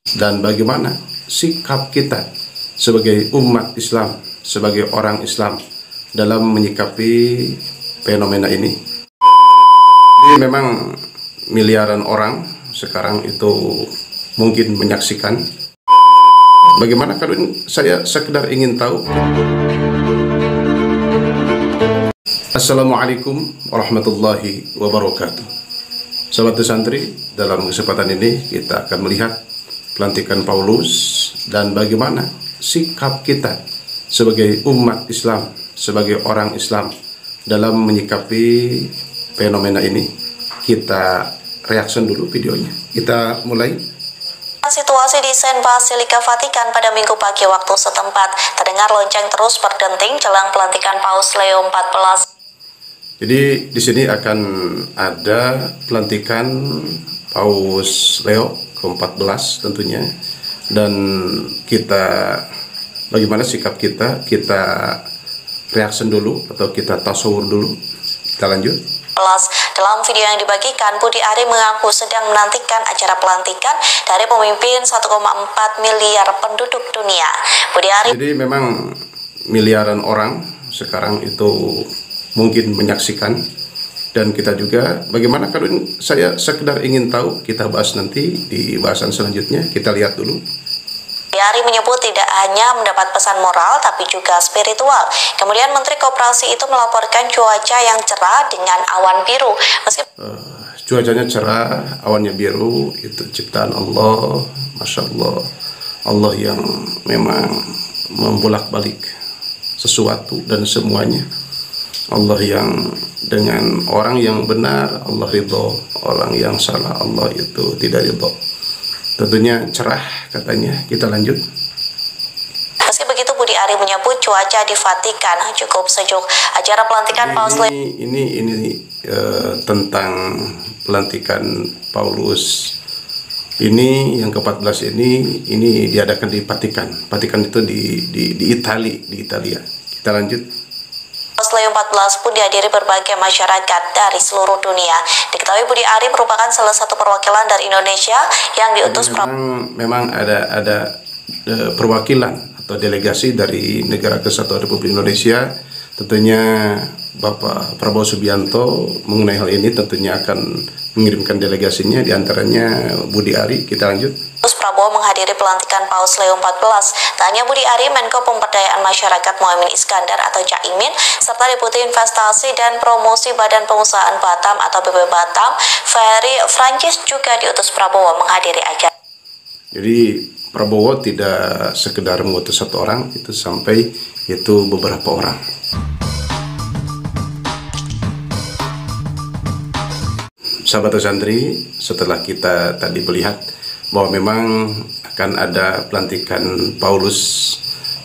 dan bagaimana sikap kita sebagai umat Islam, sebagai orang Islam dalam menyikapi fenomena ini. Jadi memang miliaran orang sekarang itu mungkin menyaksikan. Bagaimana kalau saya sekedar ingin tahu. Assalamualaikum warahmatullahi wabarakatuh. Sahabat santri, dalam kesempatan ini kita akan melihat pelantikan Paulus dan bagaimana sikap kita sebagai umat Islam, sebagai orang Islam dalam menyikapi fenomena ini. Kita reaction dulu videonya. Kita mulai. Situasi di Saint Basilika Vatikan pada Minggu pagi waktu setempat terdengar lonceng terus berdenting jelang pelantikan Paus Leo XIV. Jadi di sini akan ada pelantikan Paus Leo ke-14 tentunya, dan kita bagaimana sikap kita reaction dulu atau kita tasawur dulu. Kita lanjut. Dalam video yang dibagikan, Budi Ari mengaku sedang menantikan acara pelantikan dari pemimpin 1,4 miliar penduduk dunia. Budi Ari. Jadi memang miliaran orang sekarang itu mungkin menyaksikan, dan kita juga bagaimana kalau saya sekedar ingin tahu, kita bahas nanti di bahasan selanjutnya. Kita lihat dulu. Ari menyebut tidak hanya mendapat pesan moral tapi juga spiritual. Kemudian Menteri Koperasi itu melaporkan cuaca yang cerah dengan awan biru. Cuacanya cerah, awannya biru, itu ciptaan Allah, Masya Allah. Allah yang memang membolak-balik sesuatu dan semuanya. Allah yang dengan orang yang benar Allah ridho, orang yang salah Allah itu tidak ridho. Tentunya cerah katanya. Kita lanjut. Meski begitu, Budi Ari menyebut cuaca di Vatikan cukup sejuk. Acara pelantikan Paus Leo ini tentang pelantikan Paulus ini yang ke-14 ini diadakan di Vatikan. Vatikan itu di Italia. Kita lanjut. Paus Leo XIV pun dihadiri berbagai masyarakat dari seluruh dunia. Diketahui Budi Ari merupakan salah satu perwakilan dari Indonesia yang diutus. Memang ada perwakilan atau delegasi dari Negara Kesatuan Republik Indonesia. Tentunya Bapak Prabowo Subianto mengenai hal ini tentunya akan mengirimkan delegasinya, diantaranya Budi Ari. Kita lanjut. Prabowo menghadiri pelantikan Paus Leo XIV. Tak hanya Budi Ari, Menko Pemberdayaan Masyarakat Muhaimin Iskandar atau Caimin, serta Deputi Investasi dan Promosi Badan Pengusahaan Batam atau BP Batam, Ferry Francis juga diutus Prabowo menghadiri acara. Jadi Prabowo tidak sekedar mengutus satu orang, itu sampai itu beberapa orang. Sahabat santri, setelah kita tadi melihat bahwa memang akan ada pelantikan Paulus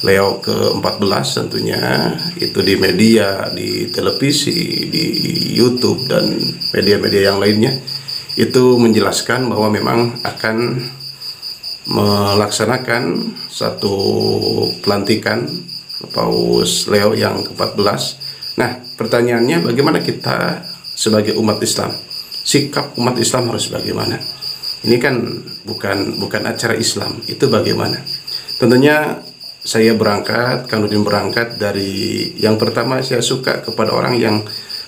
Leo ke-14 tentunya, itu di media, di televisi, di YouTube dan media-media yang lainnya, itu menjelaskan bahwa memang akan melaksanakan satu pelantikan Paus Leo yang ke-14. Nah, pertanyaannya bagaimana kita sebagai umat Islam? Sikap umat Islam harus bagaimana? Ini kan bukan acara Islam, itu bagaimana? Tentunya saya berangkat, Kanudin berangkat dari yang pertama, saya suka kepada orang yang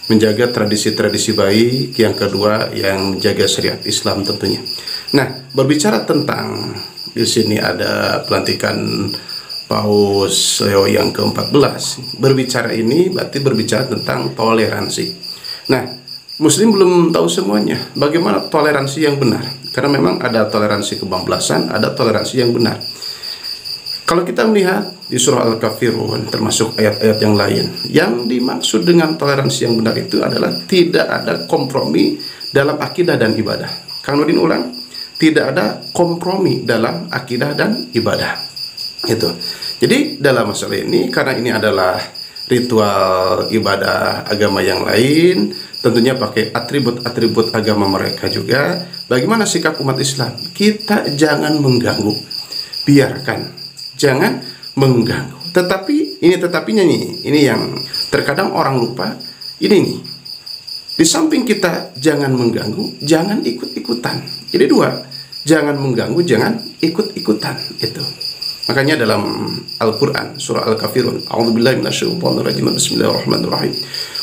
menjaga tradisi-tradisi baik, yang kedua yang menjaga syariat Islam tentunya. Nah, berbicara tentang di sini ada pelantikan Paus Leo yang ke-14. Berbicara ini berarti berbicara tentang toleransi. Nah, Muslim belum tahu semuanya bagaimana toleransi yang benar, karena memang ada toleransi kebablasan, ada toleransi yang benar. Kalau kita melihat di surah Al-Kafirun, termasuk ayat-ayat yang lain, yang dimaksud dengan toleransi yang benar itu adalah tidak ada kompromi dalam akidah dan ibadah. Kang Nurdin ulang, tidak ada kompromi dalam akidah dan ibadah. Itu. Jadi dalam masalah ini, karena ini adalah ritual ibadah agama yang lain, tentunya pakai atribut-atribut agama mereka juga. Bagaimana sikap umat Islam? Kita jangan mengganggu, biarkan, jangan mengganggu. Tetapinya ini yang terkadang orang lupa. Ini nih, di samping kita jangan mengganggu, jangan ikut-ikutan. Jadi dua, jangan mengganggu, jangan ikut-ikutan itu. Makanya dalam Al-Quran surah Al-Kafirun, a'udzubillahi minasyaitonirrajim, bismillahirrahmanirrahim.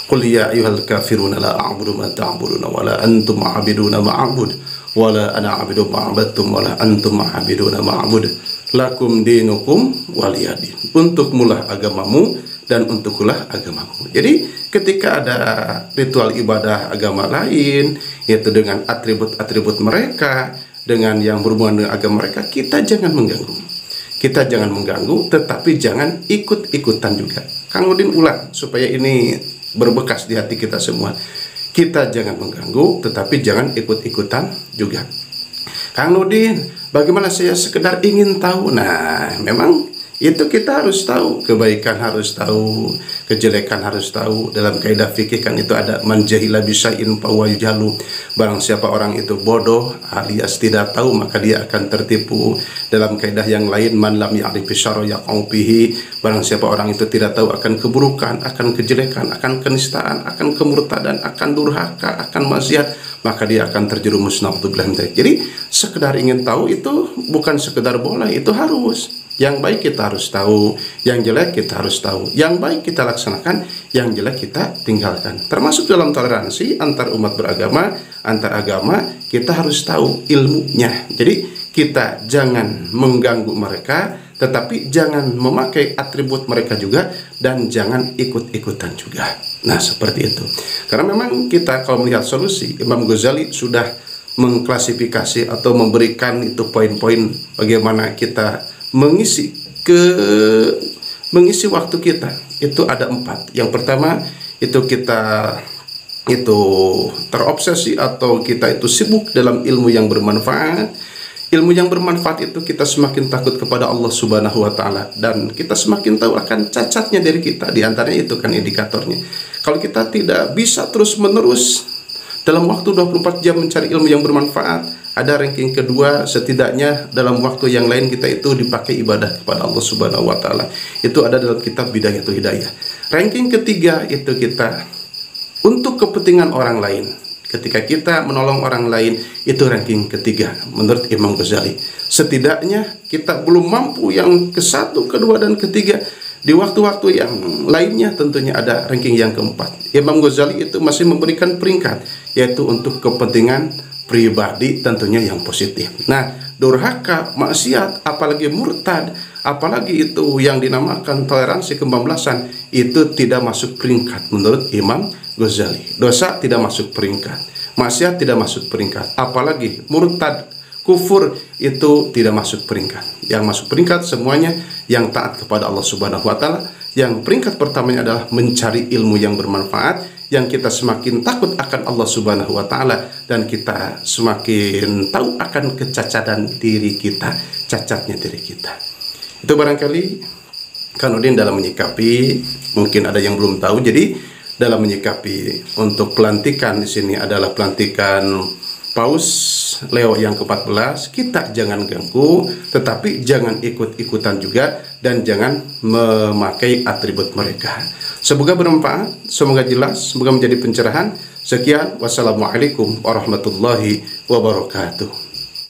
Qul ya ayyuhal kafirun la a'budu ma ta'buduna wa la antum 'abiduna ma a'bud wa la ana 'abidu ma 'abadtum wa la antum 'abiduna ma a'bud lakum dinukum waliyadin. Untukmulah agamamu dan untukkulah agamaku. Jadi ketika ada ritual ibadah agama lain, yaitu dengan atribut-atribut mereka, dengan yang berhubungan dengan agama mereka, kita jangan mengganggu. Kita jangan mengganggu, tetapi jangan ikut-ikutan juga. Kang Udin ulang supaya ini berbekas di hati kita semua. Kita jangan mengganggu, tetapi jangan ikut-ikutan juga. Kang Udin, bagaimana saya sekedar ingin tahu? Nah, memang itu kita harus tahu, kebaikan harus tahu, kejelekan harus tahu. Dalam kaidah fikih kan itu ada man jahila bisyai'in fa huwa yujhalu. Barang siapa orang itu bodoh alias tidak tahu, maka dia akan tertipu. Dalam kaidah yang lain, man lam ya'rif syarra yaqau bihi. Barang siapa orang itu tidak tahu akan keburukan, akan kejelekan, akan kenistaan, akan kemurtadan, akan durhaka, akan maksiat, maka dia akan terjerumus naudzubillah min dzalik. Jadi sekedar ingin tahu itu bukan sekedar boleh, itu harus. Yang baik kita harus tahu, yang jelek kita harus tahu. Yang baik kita laksanakan, yang jelek kita tinggalkan. Termasuk dalam toleransi antar umat beragama, antar agama, kita harus tahu ilmunya. Jadi kita jangan mengganggu mereka, tetapi jangan memakai atribut mereka juga, dan jangan ikut-ikutan juga. Nah, seperti itu. Karena memang kita kalau melihat solusi, Imam Ghazali sudah mengklasifikasi atau memberikan itu poin-poin bagaimana kita mengisi waktu kita. Itu ada 4. Yang pertama itu kita itu terobsesi atau kita itu sibuk dalam ilmu yang bermanfaat. Ilmu yang bermanfaat itu kita semakin takut kepada Allah Subhanahu wa taala, dan kita semakin tahu akan cacatnya dari kita. Di antaranya itu kan indikatornya. Kalau kita tidak bisa terus-menerus dalam waktu 24 jam mencari ilmu yang bermanfaat, ada ranking kedua, setidaknya dalam waktu yang lain kita itu dipakai ibadah kepada Allah Subhanahu wa taala. Itu ada dalam kitab Bidayatul Hidayah. Ranking ketiga itu kita untuk kepentingan orang lain. Ketika kita menolong orang lain, itu ranking ketiga menurut Imam Ghazali. Setidaknya kita belum mampu yang ke-1, ke-2, dan ke-3. Di waktu-waktu yang lainnya tentunya ada ranking yang ke-4. Imam Ghazali itu masih memberikan peringkat, yaitu untuk kepentingan pribadi tentunya yang positif. Nah, durhaka, maksiat, apalagi murtad, apalagi itu yang dinamakan toleransi kebablasan, itu tidak masuk peringkat menurut Imam Ghazali. Dosa tidak masuk peringkat, maksiat tidak masuk peringkat, apalagi murtad, kufur itu tidak masuk peringkat. Yang masuk peringkat semuanya yang taat kepada Allah Subhanahu wa taala. Yang peringkat pertamanya adalah mencari ilmu yang bermanfaat, yang kita semakin takut akan Allah Subhanahu wa taala, dan kita semakin tahu akan kecacatan diri kita, cacatnya diri kita. Itu barangkali Kang Udin dalam menyikapi, mungkin ada yang belum tahu. Jadi dalam menyikapi untuk pelantikan di sini adalah pelantikan Paus Leo yang ke-14, kita jangan ganggu, tetapi jangan ikut-ikutan juga, dan jangan memakai atribut mereka. Semoga bermanfaat, semoga jelas, semoga menjadi pencerahan. Sekian, wassalamualaikum warahmatullahi wabarakatuh.